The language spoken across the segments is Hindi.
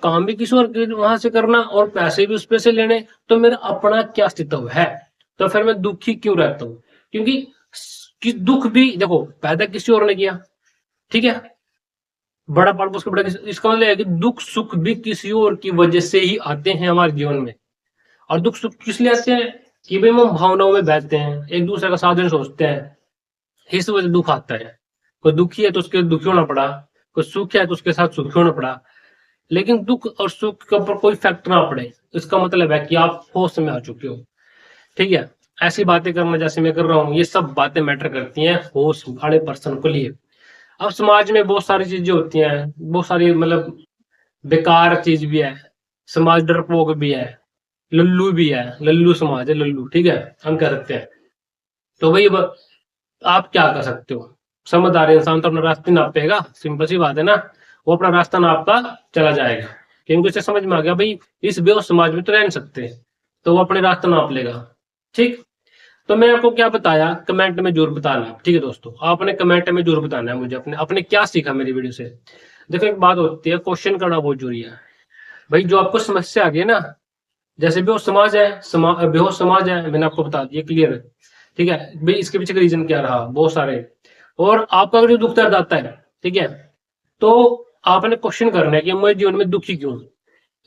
काम भी किसी और वहां से करना और पैसे भी उस पे से लेने, तो मेरा अपना क्या अस्तित्व है? तो फिर मैं दुखी क्यों रहता हूँ? क्योंकि दुख भी देखो पैदा किसी और ने किया, ठीक है, बड़ा पार्ट उसका बड़ा इसका मतलब है कि दुख सुख भी किसी और की वजह से ही आते हैं हमारे जीवन में। और दुख सुख किस लिए आते हैं? कि भाई हम भावनाओं में बहते हैं, एक दूसरे का साधन सोचते हैं, इस वजह से दुख आता है। कोई दुखी है तो उसके दुखी होना पड़ा, कोई सुख है तो उसके साथ सुखी होना पड़ा। लेकिन दुख और सुख के ऊपर कोई इफेक्ट ना पड़े, इसका मतलब है कि आप होश में आ चुके हो। ठीक है, ऐसी बातें करना जैसे मैं कर रहा हूँ, ये सब बातें मैटर करती हैं होश वाले पर्सन को लिए। अब समाज में बहुत सारी चीजें होती हैं, बहुत सारी मतलब बेकार चीज भी है, समाज डरपोक भी है, लल्लू भी है, लल्लू समाज है, लल्लू, ठीक है, हम कह सकते हैं। तो भाई अब आप क्या कर सकते हो? समझदार इंसान तो अपना रास्ता नापेगा, सिंपल सी बात है ना, वो अपना रास्ता नापता चला जाएगा, क्योंकि उसे समझ में आ गया भाई इस बेहोश समाज में तो रह नहीं सकते, तो वो अपने रास्ता नाप लेगा। ठीक, तो मैं आपको क्या बताया कमेंट में जरूर बताना, ठीक है दोस्तों, आपने कमेंट में जरूर बताना है मुझे अपने आपने क्या सीखा मेरी वीडियो से। देखो एक बात होती है, क्वेश्चन करना बहुत जरूरी है भाई। जो आपको समस्या आ गई है ना, जैसे बेहोश समाज है, बेहोश समाज है, मैंने आपको बता दिया क्लियर है, ठीक है भाई, इसके पीछे का रीजन क्या रहा, बहुत सारे। और आपका अगर जो दुख दर्द आता है, ठीक है, तो आपने क्वेश्चन करना है कि मैं जीवन में दुखी क्यों हूं।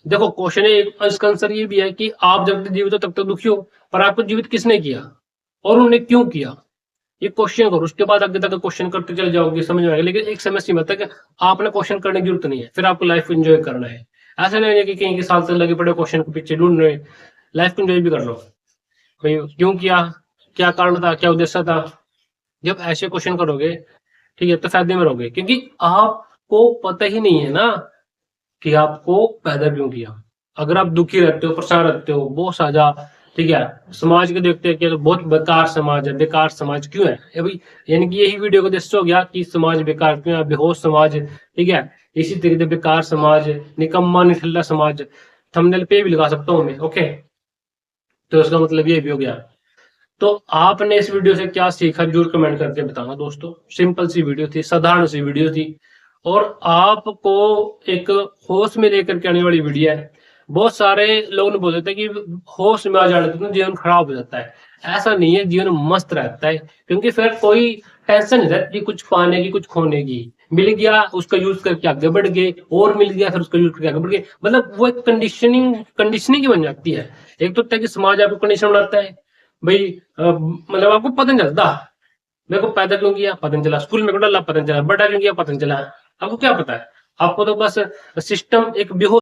देखो क्वेश्चन है, इसका आंसर ये भी है कि आप जब तक जीवित हो तब तक दुखी हो, पर आपको जीवित किसने किया और उन्होंने क्यों किया, ये क्वेश्चन करो, उसके बाद आगे तक क्वेश्चन करते चले जाओगे, समझ में आएगा। लेकिन एक समय सीमा तक आपने क्वेश्चन करने की जरूरत नहीं है, फिर आपको लाइफ एंजॉय करना है। ऐसा नहीं है कि कहीं के साल से लगे पड़े क्वेश्चन के पीछे ढूंढ रहे, लाइफ को एंजॉय भी कर लो भाई, क्यों किया, क्या कारण था, क्या उद्देश्य था। जब ऐसे क्वेश्चन करोगे, ठीक है, तो फायदे में रहोगे, क्योंकि आपको पता ही नहीं है ना कि आपको पैदा क्यों किया। अगर आप दुखी रहते हो, परेशान रहते हो, बहुत साजा, ठीक है, समाज को देखते हैं कि तो बहुत बेकार समाज है, बेकार समाज क्यों है ये भाई, यानी कि यही वीडियो को देख हो गया कि समाज बेकार क्यों है, बेहोश समाज, ठीक है, इसी तरीके से बेकार समाज, निकम्मा निठल्ला समाज, थंबनेल पे भी लगा सकता हूँ मैं, ओके। तो इसका मतलब ये भी हो गया। तो आपने इस वीडियो से क्या सीखा जरूर कमेंट करके बताना दोस्तों। सिंपल सी वीडियो थी, साधारण सी वीडियो थी, और आपको एक होश में लेकर के आने वाली वीडियो है। बहुत सारे लोग बोल देते हैं कि होश में आ जाने तो जीवन खराब हो जाता है। ऐसा नहीं है, जीवन मस्त रहता है, क्योंकि फिर कोई टेंशन नहीं रहती कुछ पाने की कुछ खोने की। मिल गया उसका यूज करके आगे बढ़ गए, और मिल गया फिर उसका यूज करके आगे बढ़ गए, मतलब वो एक कंडीशनिंग की बन जाती है। एक तो होता है कि समाज आपको कंडीशन बनाता है भाई, मतलब आपको पता नहीं चलता मेरे को पैदा क्यों किया, पता नहीं चला, स्कूल में क्यों डाला, पता नहीं चला, बड़ा क्यों किया, पता नहीं चला। आपको क्या पता है? आपको तो बस सिस्टम एक बेहोश